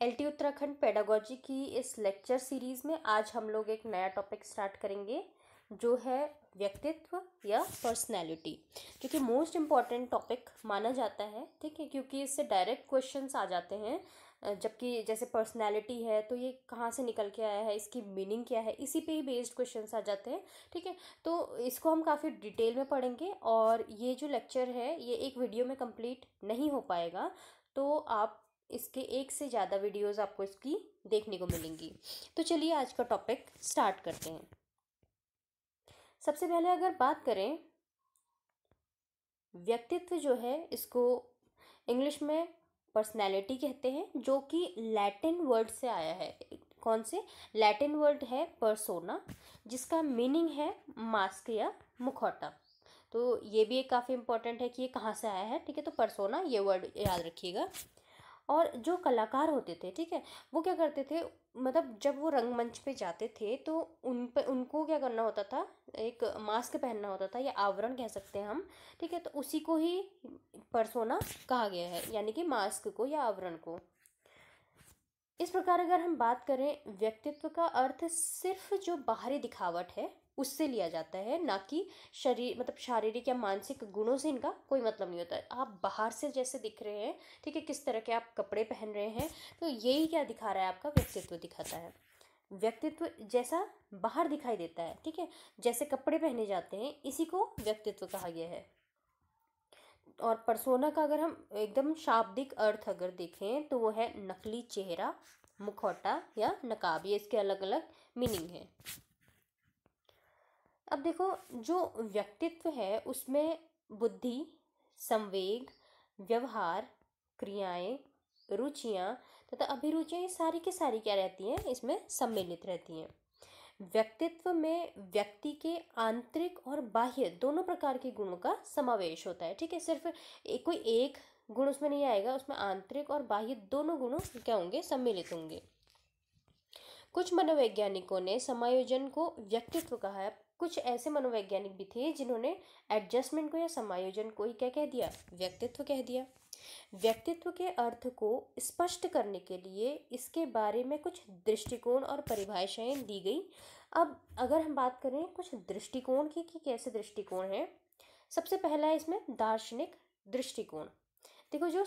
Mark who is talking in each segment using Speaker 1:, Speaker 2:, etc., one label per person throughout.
Speaker 1: LT Uttarakhand pedagogy की इस lecture series में आज हम लोग एक नया टॉपिक स्टार्ट करेंगे जो है व्यक्तित्व या पर्सनैलिटी, क्योंकि मोस्ट इम्पॉर्टेंट टॉपिक माना जाता है। ठीक है, क्योंकि इससे डायरेक्ट क्वेश्चंस आ जाते हैं। जबकि जैसे पर्सनैलिटी है तो ये कहाँ से निकल के आया है, इसकी मीनिंग क्या है, इसी पे ही बेस्ड क्वेश्चंस आ जाते हैं। ठीक है, तो इसको हम काफ़ी डिटेल में पढ़ेंगे और ये जो लेक्चर है ये एक वीडियो में कंप्लीट नहीं हो पाएगा, तो आप इसके एक से ज़्यादा वीडियोस आपको इसकी देखने को मिलेंगी। तो चलिए आज का टॉपिक स्टार्ट करते हैं। सबसे पहले अगर बात करें व्यक्तित्व जो है, इसको इंग्लिश में पर्सनैलिटी कहते हैं, जो कि लैटिन वर्ड से आया है। कौन से? लैटिन वर्ड है पर्सोना, जिसका मीनिंग है मास्क या मुखौटा। तो ये भी एक काफ़ी इंपॉर्टेंट है कि ये कहाँ से आया है। ठीक है, तो पर्सोना ये वर्ड याद रखिएगा। और जो कलाकार होते थे, ठीक है, वो क्या करते थे, मतलब जब वो रंगमंच पे जाते थे तो उनको क्या करना होता था, एक मास्क पहनना होता था या आवरण कह सकते हैं हम। ठीक है, तो उसी को ही पर्सोना कहा गया है, यानी कि मास्क को या आवरण को। इस प्रकार अगर हम बात करें, व्यक्तित्व का अर्थ सिर्फ जो बाहरी दिखावट है उससे लिया जाता है, ना कि शरीर मतलब शारीरिक या मानसिक गुणों से इनका कोई मतलब नहीं होता है। आप बाहर से जैसे दिख रहे हैं, ठीक है, किस तरह के आप कपड़े पहन रहे हैं, तो यही क्या दिखा रहा है, आपका व्यक्तित्व दिखाता है। व्यक्तित्व जैसा बाहर दिखाई देता है, ठीक है, जैसे कपड़े पहने जाते हैं, इसी को व्यक्तित्व कहा गया है। और पर्सोना का अगर हम एकदम शाब्दिक अर्थ अगर देखें तो वो है नकली चेहरा, मुखौटा या नकाब। ये इसके अलग अलग मीनिंग है। अब देखो, जो व्यक्तित्व है उसमें बुद्धि, संवेग, व्यवहार, क्रियाएं, रुचियां तथा अभिरुचियां, सारी की सारी क्या रहती हैं, इसमें सम्मिलित रहती हैं। व्यक्तित्व में व्यक्ति के आंतरिक और बाह्य दोनों प्रकार के गुणों का समावेश होता है। ठीक है, सिर्फ कोई एक गुण उसमें नहीं आएगा, उसमें आंतरिक और बाह्य दोनों गुण क्या होंगे, सम्मिलित होंगे। कुछ मनोवैज्ञानिकों ने समायोजन को व्यक्तित्व कहा है। कुछ ऐसे मनोवैज्ञानिक भी थे जिन्होंने एडजस्टमेंट को या समायोजन को ही क्या कह दिया, व्यक्तित्व कह दिया। व्यक्तित्व के अर्थ को स्पष्ट करने के लिए इसके बारे में कुछ दृष्टिकोण और परिभाषाएं दी गई। अब अगर हम बात करें कुछ दृष्टिकोण की कि कैसे दृष्टिकोण है, सबसे पहला है इसमें दार्शनिक दृष्टिकोण। देखो, जो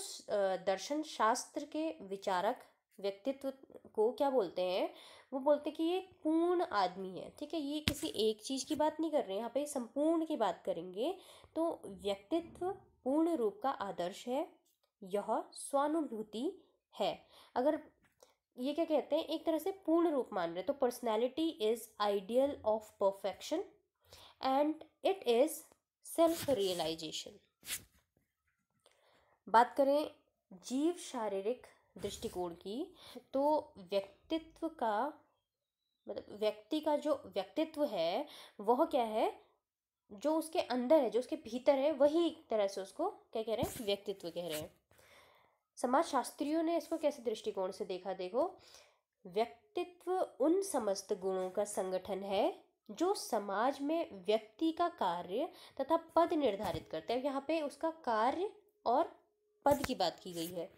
Speaker 1: दर्शन शास्त्र के विचारक व्यक्तित्व को क्या बोलते हैं, वो बोलते हैं कि ये पूर्ण आदमी है। ठीक है, ये किसी एक चीज़ की बात नहीं कर रहे हैं, यहाँ पे संपूर्ण की बात करेंगे। तो व्यक्तित्व पूर्ण रूप का आदर्श है, यह स्वानुभूति है। अगर ये क्या कहते हैं, एक तरह से पूर्ण रूप मान रहे, तो personality is ideal of perfection and it is self realisation. बात करें जीव शारीरिक दृष्टिकोण की, तो व्यक्तित्व का मतलब व्यक्ति का जो व्यक्तित्व है वह क्या है, जो उसके अंदर है, जो उसके भीतर है, वही एक तरह से उसको क्या कह रहे हैं, व्यक्तित्व कह रहे हैं। समाज शास्त्रियों ने इसको कैसे दृष्टिकोण से देखा, देखो, व्यक्तित्व उन समस्त गुणों का संगठन है जो समाज में व्यक्ति का कार्य तथा पद निर्धारित करते हैं। यहाँ पे उसका कार्य और पद की बात की गई है।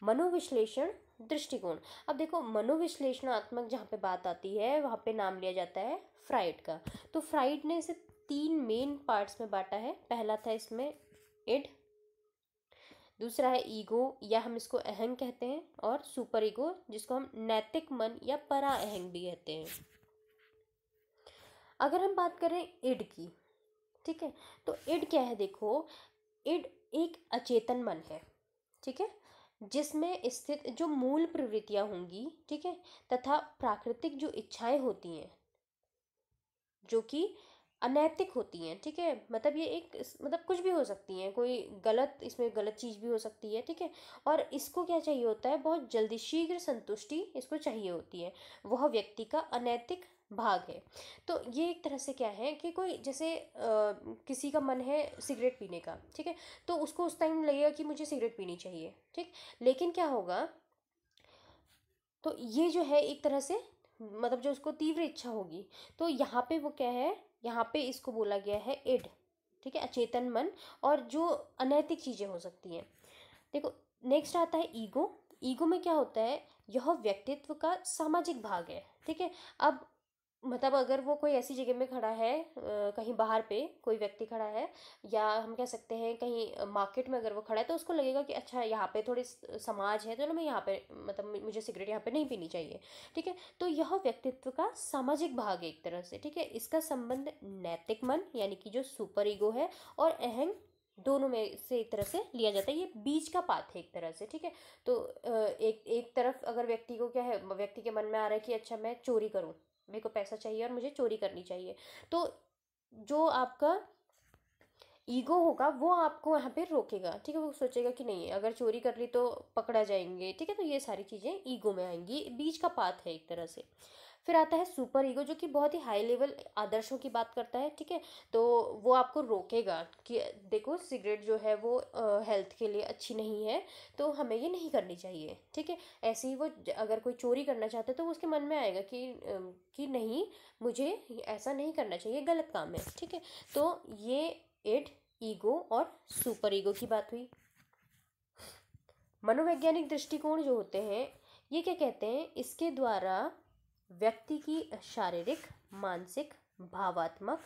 Speaker 1: मनोविश्लेषण दृष्टिकोण। अब देखो, मनोविश्लेषणात्मक जहाँ पे बात आती है वहाँ पे नाम लिया जाता है फ्राइड का। तो फ्राइड ने इसे 3 मेन पार्ट्स में बांटा है। पहला था इसमें इड, दूसरा है ईगो या हम इसको अहंग कहते हैं, और सुपर ईगो जिसको हम नैतिक मन या परा अहंग भी कहते हैं। अगर हम बात करें इड की, ठीक है, तो इड क्या है, देखो, इड एक अचेतन मन है, ठीक है, जिसमें स्थित जो मूल प्रवृत्तियां होंगी, ठीक है, तथा प्राकृतिक जो इच्छाएं होती हैं जो कि अनैतिक होती हैं। ठीक है, मतलब ये एक मतलब कुछ भी हो सकती हैं, कोई गलत, इसमें गलत चीज़ भी हो सकती है। ठीक है, और इसको क्या चाहिए होता है, बहुत जल्दी शीघ्र संतुष्टि इसको चाहिए होती है, वह व्यक्ति का अनैतिक भाग है। तो ये एक तरह से क्या है कि कोई जैसे किसी का मन है सिगरेट पीने का, ठीक है, तो उसको उस टाइम लगेगा कि मुझे सिगरेट पीनी चाहिए, ठीक, लेकिन क्या होगा, तो ये जो है एक तरह से मतलब जो उसको तीव्र इच्छा होगी, तो यहाँ पे वो क्या है, यहाँ पे इसको बोला गया है इड, ठीक है, अचेतन मन, और जो अनैतिक चीज़ें हो सकती हैं। देखो, नेक्स्ट आता है ईगो। ईगो में क्या होता है, यह व्यक्तित्व का सामाजिक भाग है। ठीक है, अब मतलब अगर वो कोई ऐसी जगह में खड़ा है, कहीं बाहर पे कोई व्यक्ति खड़ा है, या हम कह सकते हैं कहीं मार्केट में अगर वो खड़ा है, तो उसको लगेगा कि अच्छा यहाँ पे थोड़ी समाज है, तो ना मैं यहाँ पे मतलब मुझे सिगरेट यहाँ पे नहीं पीनी चाहिए। ठीक है, तो यह व्यक्तित्व का सामाजिक भाग है एक तरह से। ठीक है, इसका संबंध नैतिक मन यानी कि जो सुपर ईगो है और अहंग दोनों में से एक तरह से लिया जाता है। ये बीच का पाथ है एक तरह से। ठीक है, तो एक एक तरफ अगर व्यक्ति को क्या है, व्यक्ति के मन में आ रहा है कि अच्छा मैं चोरी करूं, मेरे को पैसा चाहिए और मुझे चोरी करनी चाहिए, तो जो आपका ईगो होगा वो आपको यहाँ पे रोकेगा। ठीक है, वो सोचेगा कि नहीं अगर चोरी कर ली तो पकड़ा जाएंगे। ठीक है, तो ये सारी चीज़ें ईगो में आएंगी, बीच का पाथ है एक तरह से। फिर आता है सुपर ईगो, जो कि बहुत ही हाई लेवल आदर्शों की बात करता है। ठीक है, तो वो आपको रोकेगा कि देखो सिगरेट जो है वो हेल्थ के लिए अच्छी नहीं है, तो हमें ये नहीं करनी चाहिए। ठीक है, ऐसे ही वो अगर कोई चोरी करना चाहता है तो वो उसके मन में आएगा कि नहीं, मुझे ऐसा नहीं करना चाहिए, गलत काम है। ठीक है, तो ये इड, ईगो और सुपर ईगो की बात हुई। मनोवैज्ञानिक दृष्टिकोण जो होते हैं, ये क्या कहते हैं, इसके द्वारा व्यक्ति की शारीरिक, मानसिक, भावात्मक,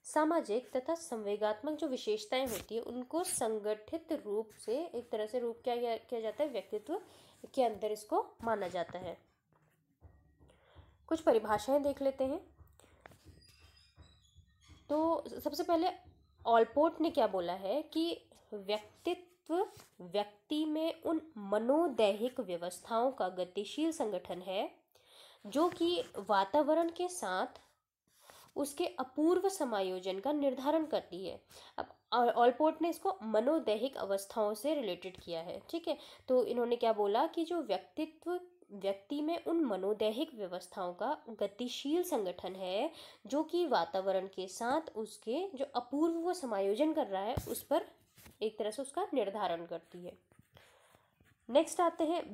Speaker 1: सामाजिक तथा संवेगात्मक जो विशेषताएं होती है उनको संगठित रूप से एक तरह से रूप क्या किया जाता है, व्यक्तित्व के अंदर इसको माना जाता है। कुछ परिभाषाएं देख लेते हैं। तो सबसे पहले ऑलपोर्ट ने क्या बोला है कि व्यक्तित्व व्यक्ति में उन मनोदैहिक व्यवस्थाओं का गतिशील संगठन है जो कि वातावरण के साथ उसके अपूर्व समायोजन का निर्धारण करती है। अब ऑलपोर्ट ने इसको मनोदैहिक अवस्थाओं से रिलेटेड किया है। ठीक है, तो इन्होंने क्या बोला कि जो व्यक्तित्व व्यक्ति में उन मनोदैहिक व्यवस्थाओं का गतिशील संगठन है जो कि वातावरण के साथ उसके जो अपूर्व वो समायोजन कर रहा है उस पर एक तरह से उसका निर्धारण करती है। नेक्स्ट आते हैं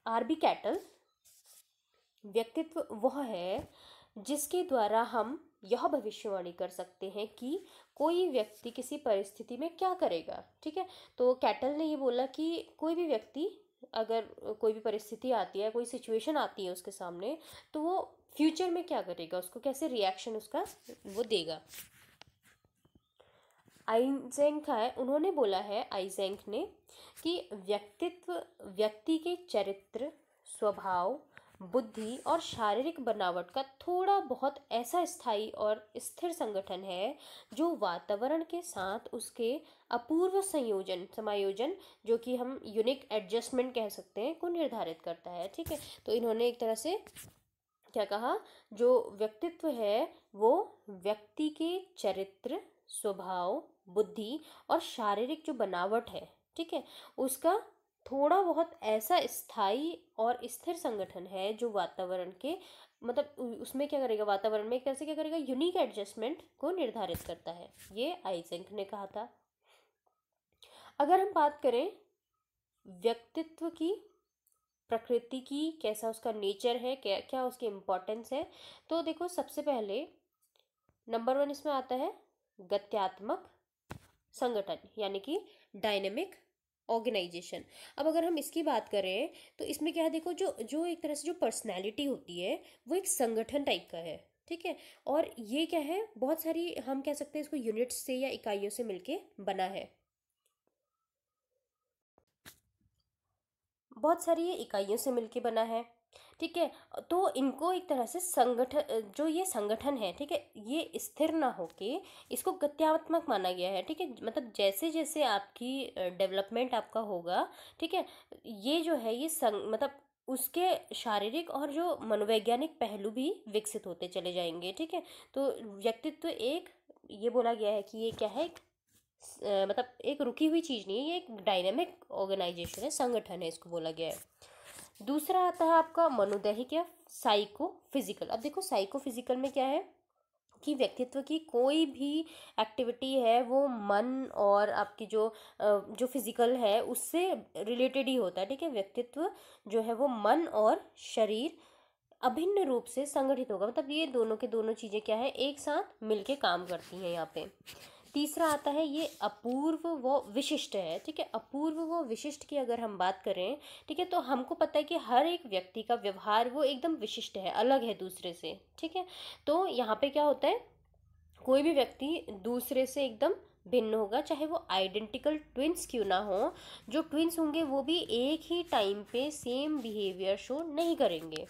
Speaker 1: आर बी कैटल। व्यक्तित्व वह है जिसके द्वारा हम यह भविष्यवाणी कर सकते हैं कि कोई व्यक्ति किसी परिस्थिति में क्या करेगा। ठीक है, तो कैटल ने ये बोला कि कोई भी व्यक्ति अगर कोई भी परिस्थिति आती है, कोई सिचुएशन आती है उसके सामने, तो वो फ्यूचर में क्या करेगा, उसको कैसे रिएक्शन उसका वो देगा। आइजेंक है, उन्होंने बोला है आइजेंक ने कि व्यक्तित्व व्यक्ति के चरित्र, स्वभाव, बुद्धि और शारीरिक बनावट का थोड़ा बहुत ऐसा स्थायी और स्थिर संगठन है जो वातावरण के साथ उसके अपूर्व समायोजन जो कि हम यूनिक एडजस्टमेंट कह सकते हैं को निर्धारित करता है। ठीक है, तो इन्होंने एक तरह से क्या कहा, जो व्यक्तित्व है वो व्यक्ति के चरित्र, स्वभाव, बुद्धि और शारीरिक जो बनावट है, ठीक है, उसका थोड़ा बहुत ऐसा स्थायी और स्थिर संगठन है जो वातावरण के मतलब उसमें क्या करेगा, वातावरण में एक तरह से क्या करेगा, यूनिक एडजस्टमेंट को निर्धारित करता है। ये आइजेंक ने कहा था। अगर हम बात करें व्यक्तित्व की प्रकृति की, कैसा उसका नेचर है, क्या क्या उसकी इम्पोर्टेंस है, तो देखो सबसे पहले नंबर 1 इसमें आता है गत्यात्मक संगठन यानी कि डायनेमिक ऑर्गेनाइजेशन। अब अगर हम इसकी बात करें तो इसमें क्या है, देखो जो जो एक तरह से जो पर्सनैलिटी होती है वो एक संगठन टाइप का है। ठीक है, और ये क्या है, बहुत सारी हम कह सकते हैं इसको यूनिट्स से या इकाइयों से मिलके बना है। बहुत सारी ये इकाइयों से मिलके बना है। ठीक है, तो इनको एक तरह से संगठन, जो ये संगठन है, ठीक है, ये स्थिर ना होके इसको गत्यात्मक माना गया है। ठीक है, मतलब जैसे जैसे आपकी डेवलपमेंट आपका होगा, ठीक है, ये जो है ये मतलब उसके शारीरिक और जो मनोवैज्ञानिक पहलू भी विकसित होते चले जाएंगे। ठीक है, तो व्यक्तित्व एक ये बोला गया है कि ये क्या है, मतलब एक रुकी हुई चीज़ नहीं है, ये एक डायनेमिक ऑर्गेनाइजेशन है, संगठन है, इसको बोला गया है। दूसरा आता है आपका मनोदैहिक या साइको फिजिकल। अब देखो साइको फिजिकल में क्या है कि व्यक्तित्व की कोई भी एक्टिविटी है वो मन और आपकी जो फिजिकल है उससे रिलेटेड ही होता है। ठीक है, व्यक्तित्व जो है वो मन और शरीर अभिन्न रूप से संगठित होगा, मतलब ये दोनों के दोनों चीज़ें क्या है, एक साथ मिलके काम करती हैं यहाँ पे। तीसरा आता है ये अपूर्व व विशिष्ट है, ठीक है। अपूर्व व विशिष्ट की अगर हम बात करें, ठीक है, तो हमको पता है कि हर एक व्यक्ति का व्यवहार वो एकदम विशिष्ट है, अलग है दूसरे से, ठीक है। तो यहाँ पे क्या होता है, कोई भी व्यक्ति दूसरे से एकदम भिन्न होगा, चाहे वो आइडेंटिकल ट्विंस क्यों ना हो। जो ट्विंस होंगे वो भी एक ही टाइम पे सेम बिहेवियर शो नहीं करेंगे।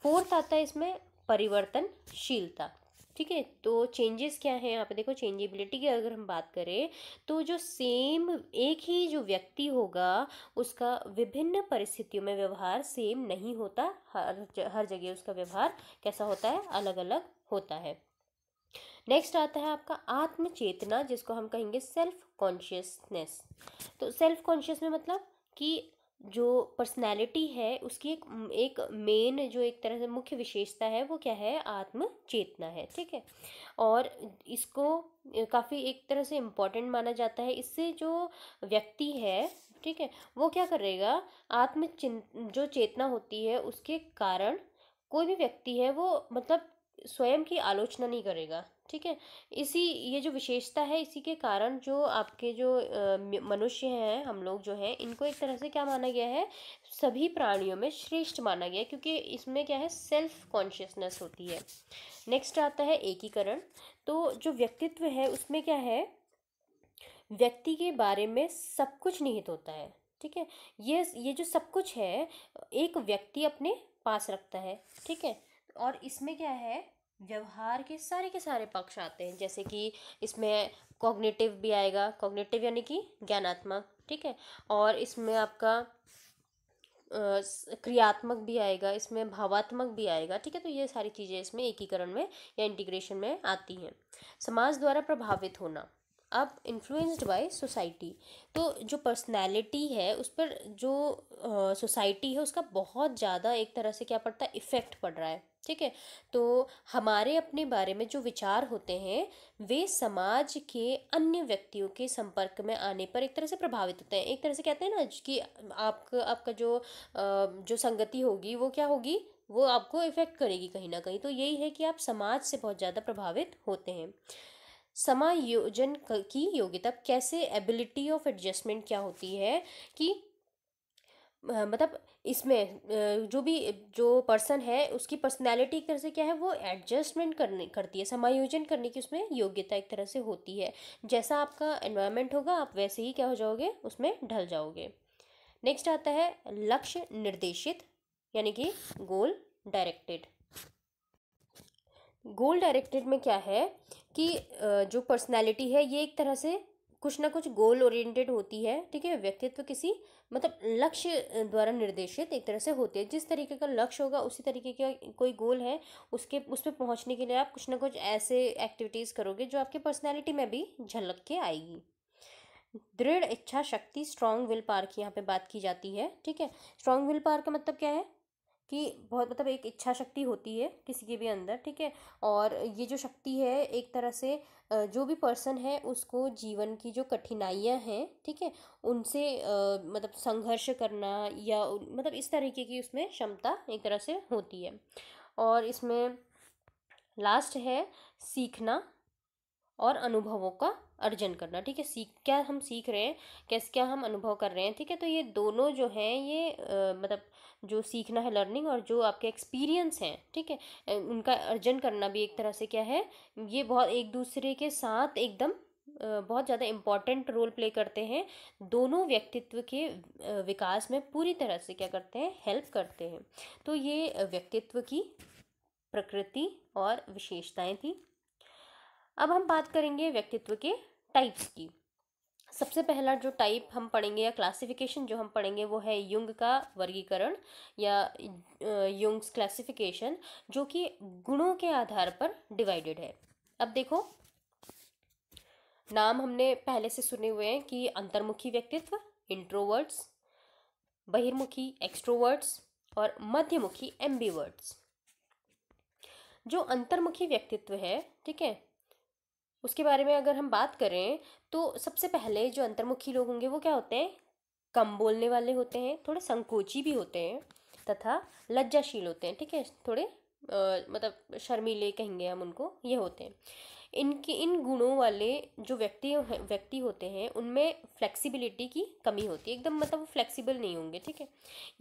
Speaker 1: फोर्थ आता है इसमें परिवर्तनशीलता, ठीक है। तो चेंजेस क्या है यहाँ पे देखो, चेंजेबिलिटी की अगर हम बात करें तो जो सेम एक ही जो व्यक्ति होगा उसका विभिन्न परिस्थितियों में व्यवहार सेम नहीं होता, हर जगह उसका व्यवहार कैसा होता है, अलग अलग होता है। नेक्स्ट आता है आपका आत्म चेतना, जिसको हम कहेंगे सेल्फ कॉन्शियसनेस। तो सेल्फ कॉन्शियस में मतलब कि जो पर्सनैलिटी है उसकी एक मेन जो एक तरह से मुख्य विशेषता है वो क्या है, आत्म चेतना है, ठीक है। और इसको काफ़ी एक तरह से इम्पोर्टेंट माना जाता है। इससे जो व्यक्ति है, ठीक है, वो क्या करेगा, जो चेतना होती है उसके कारण कोई भी व्यक्ति है वो मतलब स्वयं की आलोचना नहीं करेगा, ठीक है। ये जो विशेषता है इसी के कारण जो आपके जो मनुष्य हैं, हम लोग जो हैं, इनको एक तरह से क्या माना गया है, सभी प्राणियों में श्रेष्ठ माना गया है, क्योंकि इसमें क्या है, सेल्फ कॉन्शियसनेस होती है। नेक्स्ट आता है एकीकरण। तो जो व्यक्तित्व है उसमें क्या है, व्यक्ति के बारे में सब कुछ निहित होता है, ठीक है। ये जो सब कुछ है एक व्यक्ति अपने पास रखता है, ठीक है। और इसमें क्या है, व्यवहार के सारे पक्ष आते हैं, जैसे कि इसमें कॉग्निटिव भी आएगा, कॉग्निटिव यानी कि ज्ञानात्मक, ठीक है। और इसमें आपका क्रियात्मक भी आएगा, इसमें भावात्मक भी आएगा, ठीक है। तो ये सारी चीज़ें इसमें एकीकरण में या इंटीग्रेशन में आती हैं। समाज द्वारा प्रभावित होना, अब इन्फ्लुएंस्ड बाय सोसाइटी। तो जो पर्सनैलिटी है उस पर जो सोसाइटी है उसका बहुत ज़्यादा एक तरह से क्या पड़ता है, इफ़ेक्ट पड़ रहा है, ठीक है। तो हमारे अपने बारे में जो विचार होते हैं वे समाज के अन्य व्यक्तियों के संपर्क में आने पर एक तरह से प्रभावित होते हैं। एक तरह से कहते हैं ना कि आपका जो संगति होगी वो क्या होगी, वो आपको इफेक्ट करेगी कहीं ना कहीं। तो यही है कि आप समाज से बहुत ज़्यादा प्रभावित होते हैं। समायोजन की योग्यता, कैसे एबिलिटी ऑफ एडजस्टमेंट क्या होती है कि मतलब इसमें जो पर्सन है उसकी पर्सनैलिटी एक तरह से क्या है, वो एडजस्टमेंट करती है, समायोजन करने की उसमें योग्यता एक तरह से होती है। जैसा आपका एनवायरनमेंट होगा आप वैसे ही क्या हो जाओगे, उसमें ढल जाओगे। नेक्स्ट आता है लक्ष्य निर्देशित, यानी कि गोल डायरेक्टेड। गोल डायरेक्टेड में क्या है कि जो पर्सनैलिटी है ये एक तरह से कुछ ना कुछ गोल ओरिएंटेड होती है, ठीक है। व्यक्तित्व किसी मतलब लक्ष्य द्वारा निर्देशित एक तरह से होती है। जिस तरीके का लक्ष्य होगा उसी तरीके का कोई गोल है, उस पर पहुंचने के लिए आप कुछ ना कुछ ऐसे एक्टिविटीज़ करोगे जो आपकी पर्सनैलिटी में भी झलक के आएगी। दृढ़ इच्छा शक्ति, स्ट्रॉन्ग विल पावर की यहाँ पे बात की जाती है, ठीक है। स्ट्रॉन्ग विल पावर का मतलब क्या है कि बहुत मतलब एक इच्छा शक्ति होती है किसी के भी अंदर, ठीक है। और ये जो शक्ति है एक तरह से जो भी पर्सन है उसको जीवन की जो कठिनाइयाँ हैं, ठीक है, उनसे मतलब संघर्ष करना या मतलब इस तरीके की उसमें क्षमता एक तरह से होती है। और इसमें लास्ट है सीखना और अनुभवों का अर्जन करना, ठीक है। क्या हम सीख रहे हैं, क्या हम अनुभव कर रहे हैं, ठीक है। तो ये दोनों जो हैं ये मतलब जो सीखना है लर्निंग, और जो आपके एक्सपीरियंस हैं, ठीक है, उनका अर्जन करना भी एक तरह से क्या है, ये बहुत एक दूसरे के साथ एकदम बहुत ज़्यादा इम्पॉर्टेंट रोल प्ले करते हैं। दोनों व्यक्तित्व के विकास में पूरी तरह से क्या करते हैं, हेल्प करते हैं। तो ये व्यक्तित्व की प्रकृति और विशेषताएं थी। अब हम बात करेंगे व्यक्तित्व के टाइप्स की। सबसे पहला जो टाइप हम पढ़ेंगे या क्लासिफिकेशन जो हम पढ़ेंगे वो है युंग का वर्गीकरण या युंग्स क्लासिफिकेशन, जो कि गुणों के आधार पर डिवाइडेड है। अब देखो नाम हमने पहले से सुने हुए हैं कि अंतर्मुखी व्यक्तित्व इंट्रोवर्ट्स, बहिर्मुखी एक्सट्रोवर्ट्स और मध्यमुखी एम्बीवर्ट्स। जो अंतर्मुखी व्यक्तित्व है, ठीक है, उसके बारे में अगर हम बात करें तो सबसे पहले जो अंतर्मुखी लोग होंगे वो क्या होते हैं, कम बोलने वाले होते हैं, थोड़े संकोची भी होते हैं तथा लज्जाशील होते हैं, ठीक है, थोड़े मतलब शर्मीले कहेंगे हम उनको, ये होते हैं। इन गुणों वाले जो व्यक्ति होते हैं उनमें फ्लेक्सिबिलिटी की कमी होती है, एकदम मतलब वो फ्लेक्सिबल नहीं होंगे, ठीक है।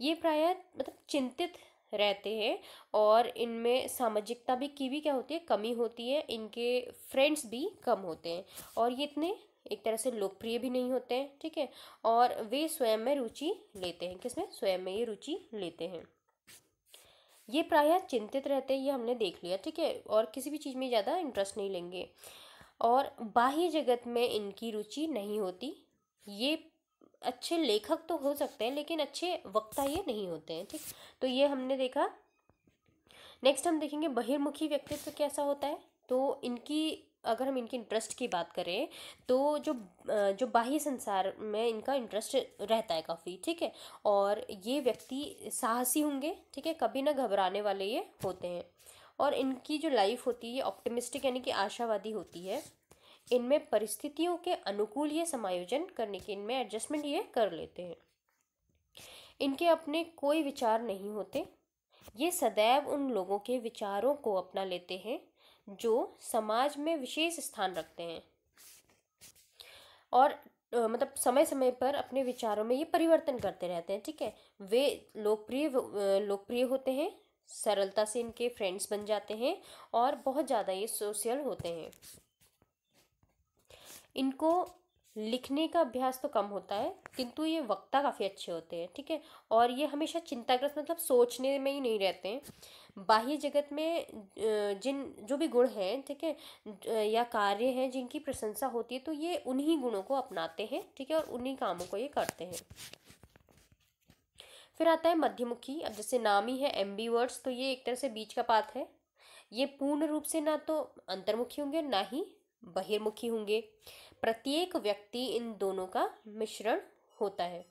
Speaker 1: ये प्रायः मतलब चिंतित रहते हैं और इनमें सामाजिकता की भी क्या होती है, कमी होती है। इनके फ्रेंड्स भी कम होते हैं और ये इतने एक तरह से लोकप्रिय भी नहीं होते हैं, ठीक है। और वे स्वयं में रुचि लेते हैं, किसमें, स्वयं में ये रुचि लेते हैं। ये प्रायः चिंतित रहते हैं, ये हमने देख लिया, ठीक है, और किसी भी चीज़ में ज़्यादा इंटरेस्ट नहीं लेंगे और बाह्य जगत में इनकी रुचि नहीं होती। ये अच्छे लेखक तो हो सकते हैं लेकिन अच्छे वक्ता ये नहीं होते हैं, ठीक। तो ये हमने देखा। नेक्स्ट हम देखेंगे बहिर्मुखी व्यक्तित्व कैसा होता है। तो इनकी अगर हम इनकी इंटरेस्ट की बात करें तो जो बाह्य संसार में इनका इंटरेस्ट रहता है काफ़ी, ठीक है। और ये व्यक्ति साहसी होंगे, ठीक है, कभी ना घबराने वाले ये होते हैं। और इनकी जो लाइफ होती है ये ऑप्टिमिस्टिक यानी कि आशावादी होती है। इनमें परिस्थितियों के अनुकूल ये समायोजन करने के, इनमें एडजस्टमेंट ये कर लेते हैं। इनके अपने कोई विचार नहीं होते। ये सदैव उन लोगों के विचारों को अपना लेते हैं जो समाज में विशेष स्थान रखते हैं और मतलब समय समय पर अपने विचारों में ये परिवर्तन करते रहते हैं, ठीक है। वे लोकप्रिय होते हैं, सरलता से इनके फ्रेंड्स बन जाते हैं और बहुत ज़्यादा ये सोशल होते हैं। इनको लिखने का अभ्यास तो कम होता है किंतु ये वक्ता काफ़ी अच्छे होते हैं, ठीक है। और ये हमेशा चिंताग्रस्त मतलब सोचने में ही नहीं रहते हैं। बाह्य जगत में जिन जो भी गुण हैं, ठीक है, या कार्य हैं जिनकी प्रशंसा होती है तो ये उन्हीं गुणों को अपनाते हैं, ठीक है, और उन्हीं कामों को ये करते हैं। फिर आता है मध्यमुखी। अब जैसे नाम ही है एम्बीवर्ड्स, तो ये एक तरह से बीच का पात है। ये पूर्ण रूप से ना तो अंतर्मुखी होंगे ना ही बहिर्मुखी होंगे। प्रत्येक व्यक्ति इन दोनों का मिश्रण होता है।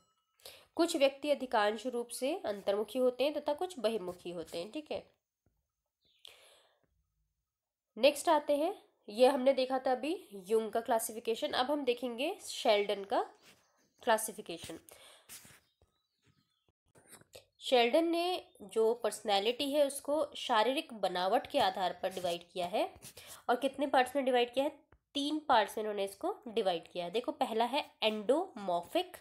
Speaker 1: कुछ व्यक्ति अधिकांश रूप से अंतर्मुखी होते हैं तथा कुछ बहिर्मुखी होते हैं, ठीक है। नेक्स्ट आते हैं, ये हमने देखा था अभी यूंग का क्लासिफिकेशन। अब हम देखेंगे शेल्डन का क्लासिफिकेशन। शेल्डन ने जो पर्सनैलिटी है उसको शारीरिक बनावट के आधार पर डिवाइड किया है। और कितने पार्ट्स में डिवाइड किया है, 3 पार्ट्स में उन्होंने इसको डिवाइड किया है। देखो, पहला है एंडोमॉर्फिक,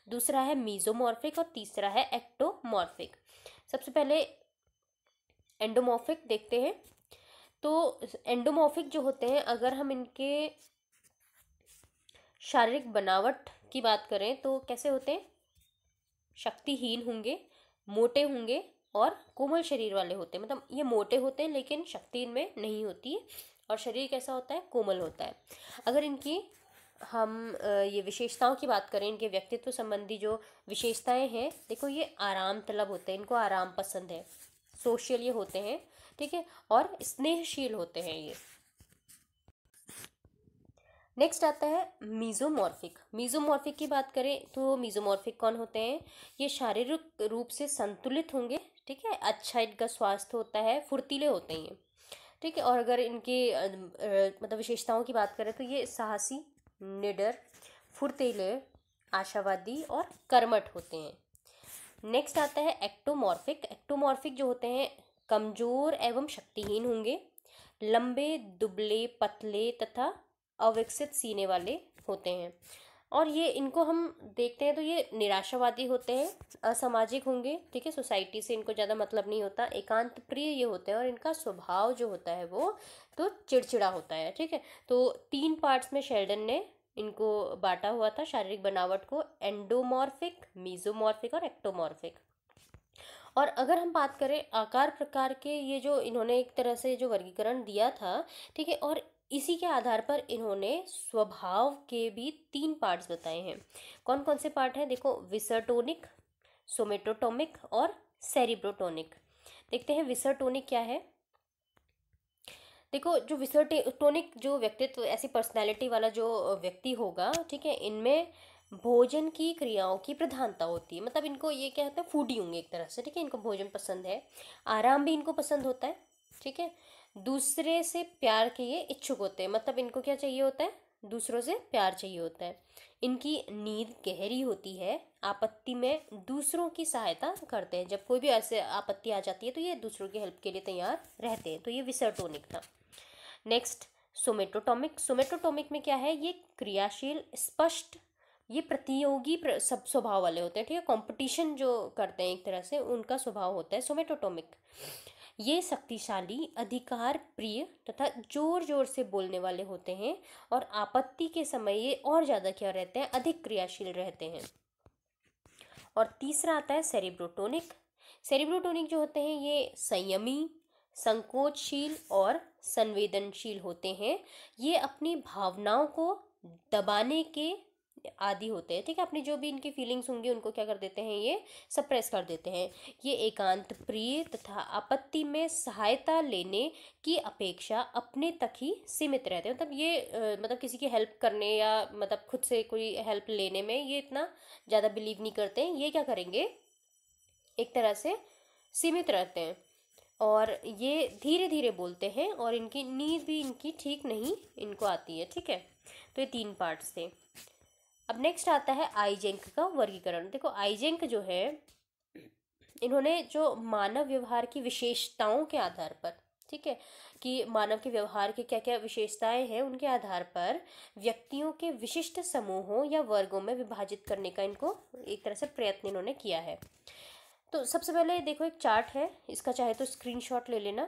Speaker 1: दूसरा है मीजोमॉर्फिक और तीसरा है एक्टोमॉर्फिक। सबसे पहले एंडोमॉर्फिक देखते हैं। तो एंडोमॉर्फिक जो होते हैं, अगर हम इनके शारीरिक बनावट की बात करें तो कैसे होते हैं, शक्तिहीन होंगे, मोटे होंगे और कोमल शरीर वाले होते हैं। मतलब ये मोटे होते हैं लेकिन शक्ति इनमें नहीं होती है और शरीर कैसा होता है, कोमल होता है। अगर इनकी हम ये विशेषताओं की बात करें, इनके व्यक्तित्व संबंधी जो विशेषताएं हैं, देखो ये आराम तलब होते हैं, इनको आराम पसंद है, सोशल ये होते हैं, ठीक है, और स्नेहशील होते हैं ये। नेक्स्ट आता है मीजोमॉर्फिक। मीजोमॉर्फिक की बात करें तो मीजोमॉर्फिक कौन होते हैं, ये शारीरिक रूप से संतुलित होंगे, ठीक है, अच्छा इनका स्वास्थ्य होता है, फुर्तीले होते हैं ये, ठीक है। और अगर इनके मतलब विशेषताओं की बात करें तो ये साहसी, निडर, फुर्तीले, आशावादी और कर्मठ होते हैं। नेक्स्ट आता है एक्टोमॉर्फिक। एक्टोमॉर्फिक जो होते हैं कमजोर एवं शक्तिहीन होंगे, लंबे, दुबले, पतले तथा अविकसित सीने वाले होते हैं। और ये इनको हम देखते हैं तो ये निराशावादी होते हैं, असामाजिक होंगे, ठीक है, सोसाइटी से इनको ज़्यादा मतलब नहीं होता, एकांत प्रिय ये होते हैं और इनका स्वभाव जो होता है वो तो चिड़चिड़ा होता है, ठीक है। तो 3 पार्ट्स में शेल्डन ने इनको बांटा हुआ था शारीरिक बनावट को, एंडोमॉर्फिक, मीजोमॉर्फिक और एक्टोमॉर्फिक। और अगर हम बात करें आकार प्रकार के, ये जो इन्होंने एक तरह से जो वर्गीकरण दिया था, ठीक है, और इसी के आधार पर इन्होंने स्वभाव के भी 3 पार्ट्स बताए हैं। कौन कौन से पार्ट हैं, देखो, विसर्टोनिक, सोमेटोटोमिक और सेरिब्रोटोनिक। देखते हैं विसर्टोनिक क्या है। देखो, जो विसर्टोनिक जो व्यक्तित्व, ऐसी पर्सनैलिटी वाला जो व्यक्ति होगा, ठीक है, इनमें भोजन की क्रियाओं की प्रधानता होती है। मतलब इनको ये क्या होता है, फूडी होंगे एक तरह से, ठीक है, इनको भोजन पसंद है, आराम भी इनको पसंद होता है, ठीक है। दूसरे से प्यार के ये इच्छुक होते हैं, मतलब इनको क्या चाहिए होता है, दूसरों से प्यार चाहिए होता है। इनकी नींद गहरी होती है, आपत्ति में दूसरों की सहायता करते हैं, जब कोई भी ऐसे आपत्ति आ जाती है तो ये दूसरों की हेल्प के लिए तैयार रहते हैं। तो ये विसर्टोनिक था। नेक्स्ट सोमेटोटॉमिक, सोमेटोटॉमिक में क्या है, ये क्रियाशील, स्पष्ट, ये प्रतियोगी सब स्वभाव वाले होते हैं, ठीक है, कंपटीशन जो करते हैं एक तरह से, उनका स्वभाव होता है सोमेटोटॉमिक। ये शक्तिशाली, अधिकार प्रिय तथा जोर जोर से बोलने वाले होते हैं, और आपत्ति के समय ये और ज़्यादा क्या रहते हैं, अधिक क्रियाशील रहते हैं। और तीसरा आता है सेरिब्रोटोनिक। सेरिब्रोटोनिक जो होते हैं ये संयमी, संकोचशील और संवेदनशील होते हैं। ये अपनी भावनाओं को दबाने के आदि होते हैं, ठीक है, अपनी जो भी इनकी फीलिंग्स होंगी उनको क्या कर देते हैं, ये सप्रेस कर देते हैं। ये एकांत प्रिय तथा आपत्ति में सहायता लेने की अपेक्षा अपने तक ही सीमित रहते हैं। मतलब ये मतलब किसी की हेल्प करने या मतलब खुद से कोई हेल्प लेने में ये इतना ज़्यादा बिलीव नहीं करते हैं। ये क्या करेंगे, एक तरह से सीमित रहते हैं, और ये धीरे धीरे बोलते हैं, और इनकी नींद भी इनकी ठीक नहीं इनको आती है, ठीक है। तो ये 3 पार्ट्स थे। अब नेक्स्ट आता है आइजेंक का वर्गीकरण। देखो आइजेंक जो है, इन्होंने जो मानव व्यवहार की विशेषताओं के आधार पर, ठीक है, कि मानव के व्यवहार के क्या क्या विशेषताएं हैं, उनके आधार पर व्यक्तियों के विशिष्ट समूहों या वर्गों में विभाजित करने का इनको एक तरह से प्रयत्न इन्होंने किया है। तो सबसे पहले देखो एक चार्ट है, इसका चाहे तो स्क्रीनशॉट ले लेना,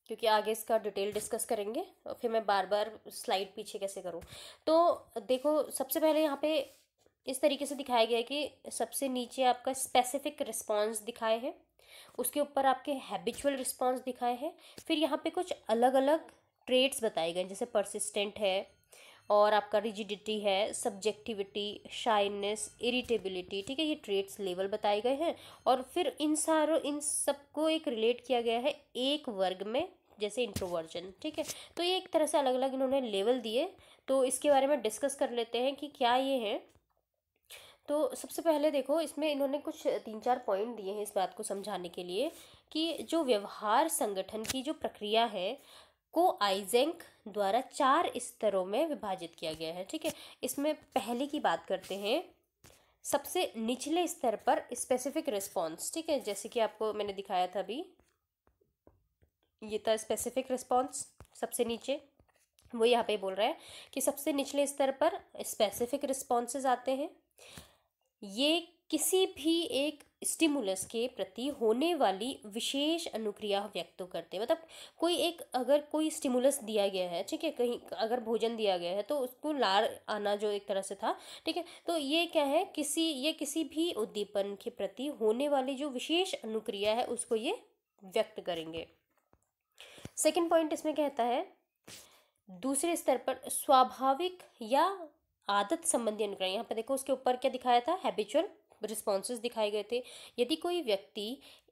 Speaker 1: क्योंकि आगे इसका डिटेल डिस्कस करेंगे, और फिर मैं बार बार स्लाइड पीछे कैसे करूँ। तो देखो सबसे पहले यहाँ पे इस तरीके से दिखाया गया है कि सबसे नीचे आपका स्पेसिफिक रिस्पॉन्स दिखाए हैं, उसके ऊपर आपके हैबिचुअल रिस्पॉन्स दिखाए हैं, फिर यहाँ पे कुछ अलग अलग ट्रेट्स बताए गए, जैसे परसिस्टेंट है, और आपका रिजिडिटी है, सब्जेक्टिविटी, शाइनेस, इरिटेबिलिटी, ठीक है, ये ट्रेट्स लेवल बताए गए हैं। और फिर इन सबको एक रिलेट किया गया है एक वर्ग में, जैसे इंट्रोवर्जन, ठीक है। तो ये एक तरह से अलग अलग इन्होंने लेवल दिए, तो इसके बारे में डिस्कस कर लेते हैं कि क्या ये है। तो सबसे पहले देखो इसमें इन्होंने कुछ 3-4 पॉइंट दिए हैं इस बात को समझाने के लिए, कि जो व्यवहार संगठन की जो प्रक्रिया है को आइजेंक द्वारा 4 स्तरों में विभाजित किया गया है, ठीक है। इसमें पहले की बात करते हैं, सबसे निचले स्तर पर स्पेसिफिक रिस्पॉन्स, ठीक है, जैसे कि आपको मैंने दिखाया था अभी, ये था स्पेसिफिक रिस्पॉन्स सबसे नीचे। वो यहाँ पे बोल रहा है कि सबसे निचले स्तर पर स्पेसिफिक रिस्पॉन्सेज आते हैं। ये किसी भी एक स्टिमुलस के प्रति होने वाली विशेष अनुक्रिया व्यक्त करते हैं। मतलब कोई एक, अगर कोई स्टिमुलस दिया गया है, ठीक है, कहीं अगर भोजन दिया गया है तो उसको लार आना जो एक तरह से था, ठीक है, तो ये क्या है, ये किसी भी उद्दीपन के प्रति होने वाली जो विशेष अनुक्रिया है उसको ये व्यक्त करेंगे। सेकंड पॉइंट इसमें कहता है, दूसरे स्तर पर स्वाभाविक या आदत संबंधी अनुकरण। यहाँ पर देखो उसके ऊपर क्या दिखाया था, हैबिचुअल रिस्पॉन्सेज दिखाए गए थे। यदि कोई व्यक्ति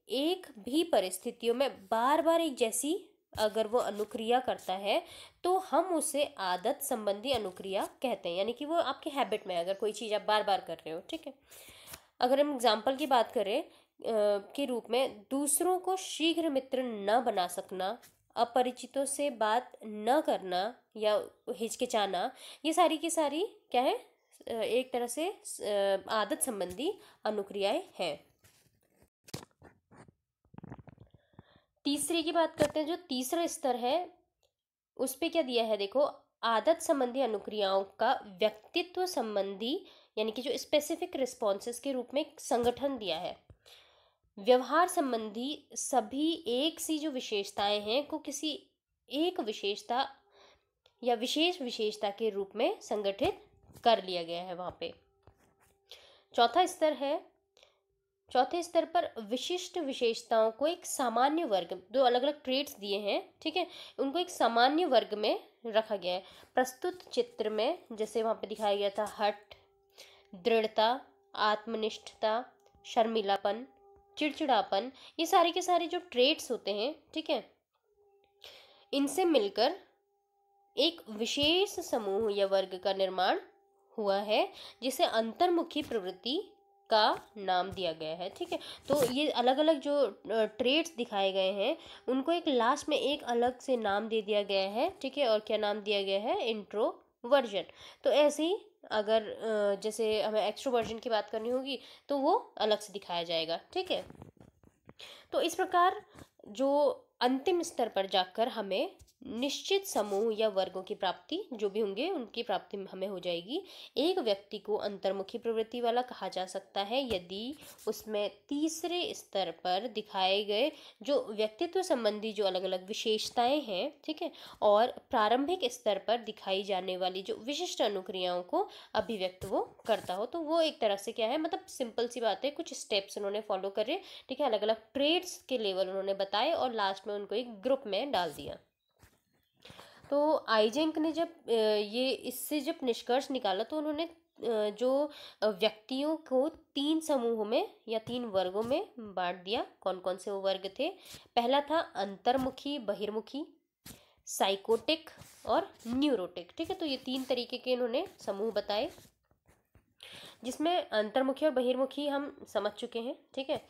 Speaker 1: एक भी परिस्थितियों में बार बार एक जैसी अगर वो अनुक्रिया करता है तो हम उसे आदत संबंधी अनुक्रिया कहते हैं, यानी कि वो आपके हैबिट में, अगर कोई चीज़ आप बार बार कर रहे हो, ठीक है। अगर हम एग्जाम्पल की बात करें के रूप में, दूसरों को शीघ्र मित्र न बना सकना, अपरिचितों से बात न करना या हिचकिचाना, ये सारी की सारी क्या है, एक तरह से आदत संबंधी अनुक्रियाएं हैं। तीसरे की बात करते हैं, जो तीसरा स्तर है उस पे क्या दिया है, देखो आदत संबंधी अनुक्रियाओं का व्यक्तित्व संबंधी, यानी कि जो स्पेसिफिक रिस्पॉन्सेस के रूप में एक संगठन दिया है। व्यवहार संबंधी सभी एक सी जो विशेषताएं हैं को किसी एक विशेषता या विशेष विशेषता के रूप में संगठित कर लिया गया है वहाँ पे। चौथे स्तर पर विशिष्ट विशेषताओं को एक सामान्य वर्ग, दो अलग अलग ट्रेट्स दिए हैं, ठीक है, उनको एक सामान्य वर्ग में रखा गया है। प्रस्तुत चित्र में जैसे वहाँ पे दिखाया गया था, हठ, दृढ़ता, आत्मनिष्ठता, शर्मिलापन, चिड़चिड़ापन, ये सारे के सारे जो ट्रेट्स होते हैं, ठीक है, इनसे मिलकर एक विशेष समूह या वर्ग का निर्माण हुआ है, जिसे अंतर्मुखी प्रवृत्ति का नाम दिया गया है, ठीक है। तो ये अलग अलग जो ट्रेट्स दिखाए गए हैं उनको एक लास्ट में एक अलग से नाम दे दिया गया है, ठीक है, और क्या नाम दिया गया है, इंट्रोवर्जन। तो ऐसे ही अगर जैसे हमें एक्सट्रोवर्जन की बात करनी होगी तो वो अलग से दिखाया जाएगा, ठीक है। तो इस प्रकार जो अंतिम स्तर पर जाकर हमें निश्चित समूह या वर्गों की प्राप्ति, जो भी होंगे उनकी प्राप्ति हमें हो जाएगी। एक व्यक्ति को अंतर्मुखी प्रवृत्ति वाला कहा जा सकता है यदि उसमें तीसरे स्तर पर दिखाए गए जो व्यक्तित्व संबंधी जो अलग अलग विशेषताएं हैं, ठीक है, और प्रारंभिक स्तर पर दिखाई जाने वाली जो विशिष्ट अनुक्रियाओं को अभिव्यक्त वो करता हो। तो वो एक तरह से क्या है, मतलब सिंपल सी बात है, कुछ स्टेप्स उन्होंने फॉलो करे, ठीक है, अलग अलग ट्रेड्स के लेवल उन्होंने बताए और लास्ट में उनको एक ग्रुप में डाल दिया। तो आइजेंक ने जब ये इससे जब निष्कर्ष निकाला तो उन्होंने जो व्यक्तियों को 3 समूहों में या 3 वर्गों में बांट दिया। कौन कौन से वो वर्ग थे? पहला था अंतर्मुखी, बहिर्मुखी, साइकोटिक और न्यूरोटिक, ठीक है। तो ये 3 तरीके के इन्होंने समूह बताए, जिसमें अंतर्मुखी और बहिर्मुखी हम समझ चुके हैं, ठीक है,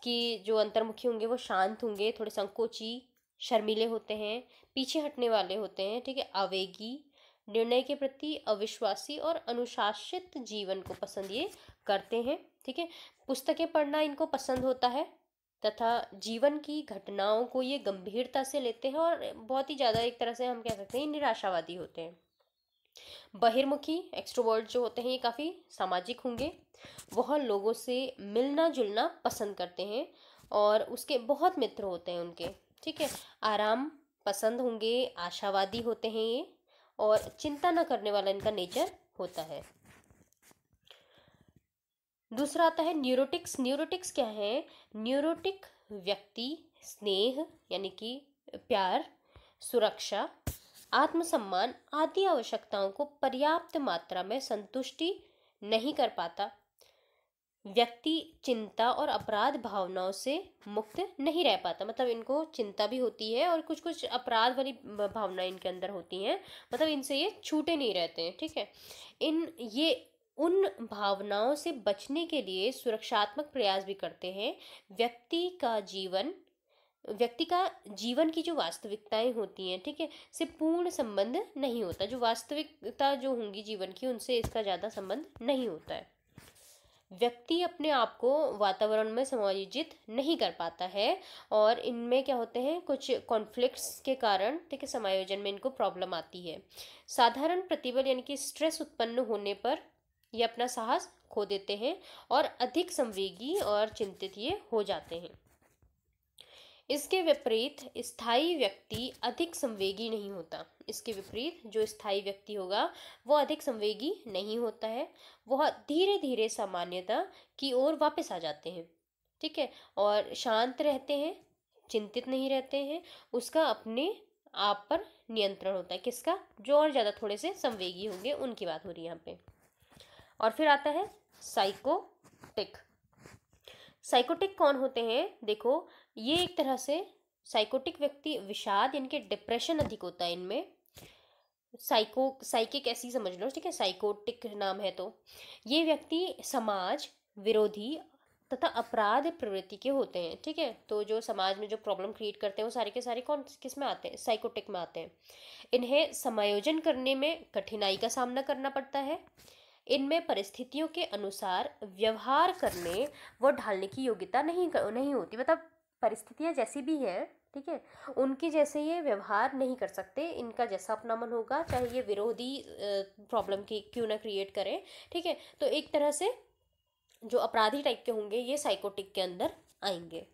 Speaker 1: कि जो अंतर्मुखी होंगे वो शांत होंगे, थोड़े संकोची, शर्मीले होते हैं, पीछे हटने वाले होते हैं, ठीक है, आवेगी, निर्णय के प्रति अविश्वासी और अनुशासित जीवन को पसंद ये करते हैं, ठीक है। पुस्तकें पढ़ना इनको पसंद होता है तथा जीवन की घटनाओं को ये गंभीरता से लेते हैं और बहुत ही ज़्यादा एक तरह से हम कह सकते हैं निराशावादी होते हैं। बहिर्मुखी एक्सट्रोवर्ट जो होते हैं ये काफ़ी सामाजिक होंगे, वह लोगों से मिलना जुलना पसंद करते हैं और उसके बहुत मित्र होते हैं उनके, ठीक है। आराम पसंद होंगे, आशावादी होते हैं ये, और चिंता न करने वाला इनका नेचर होता है। दूसरा आता है न्यूरोटिक्स। न्यूरोटिक्स क्या है? न्यूरोटिक व्यक्ति स्नेह यानी कि प्यार, सुरक्षा, आत्मसम्मान आदि आवश्यकताओं को पर्याप्त मात्रा में संतुष्टि नहीं कर पाता। व्यक्ति चिंता और अपराध भावनाओं से मुक्त नहीं रह पाता, मतलब इनको चिंता भी होती है और कुछ कुछ अपराध वाली भावनाएं इनके अंदर होती हैं, मतलब इनसे ये छूटे नहीं रहते हैं, ठीक है। ये उन भावनाओं से बचने के लिए सुरक्षात्मक प्रयास भी करते हैं। व्यक्ति का जीवन की जो वास्तविकताएं होती हैं, ठीक है, से पूर्ण संबंध नहीं होता। जो वास्तविकता जो होंगी जीवन की, उनसे इसका ज़्यादा संबंध नहीं होता है। व्यक्ति अपने आप को वातावरण में समायोजित नहीं कर पाता है और इनमें क्या होते हैं, कुछ कॉन्फ्लिक्ट्स के कारण, ठीक है, समायोजन में इनको प्रॉब्लम आती है। साधारण प्रतिबल यानी कि स्ट्रेस उत्पन्न होने पर ये अपना साहस खो देते हैं और अधिक संवेगी और चिंतित ये हो जाते हैं। इसके विपरीत स्थायी व्यक्ति अधिक संवेगी नहीं होता। इसके विपरीत जो स्थायी व्यक्ति होगा वो अधिक संवेगी नहीं होता है, वह धीरे धीरे सामान्यता की ओर वापस आ जाते हैं, ठीक है, और शांत रहते हैं, चिंतित नहीं रहते हैं। उसका अपने आप पर नियंत्रण होता है। किसका? जो और ज़्यादा थोड़े से संवेगी होंगे उनकी बात हो रही है यहाँ पे। और फिर आता है साइकोटिक। साइकोटिक कौन होते हैं? देखो, ये एक तरह से साइकोटिक व्यक्ति विषाद यानी कि डिप्रेशन अधिक होता है इनमें। साइकिक ऐसी समझ लो, ठीक है, साइकोटिक नाम है। तो ये व्यक्ति समाज विरोधी तथा अपराध प्रवृत्ति के होते हैं, ठीक है। तो जो समाज में जो प्रॉब्लम क्रिएट करते हैं वो सारे के सारे कौन किस में आते हैं? साइकोटिक में आते हैं। इन्हें समायोजन करने में कठिनाई का सामना करना पड़ता है। इनमें परिस्थितियों के अनुसार व्यवहार करने व ढालने की योग्यता नहीं होती, मतलब परिस्थितियां जैसी भी हैं, ठीक है, उनके जैसे ये व्यवहार नहीं कर सकते। इनका जैसा अपना मन होगा, चाहे ये विरोधी प्रॉब्लम की क्यों ना क्रिएट करें, ठीक है। तो एक तरह से जो अपराधी टाइप के होंगे ये साइकोटिक के अंदर आएंगे।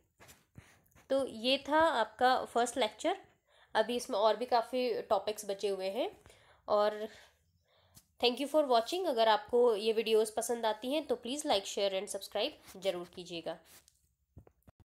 Speaker 1: तो ये था आपका फर्स्ट लेक्चर। अभी इसमें और भी काफ़ी टॉपिक्स बचे हुए हैं और थैंक यू फॉर वॉचिंग। अगर आपको ये वीडियोस पसंद आती हैं तो please like, share and subscribe ज़रूर कीजिएगा।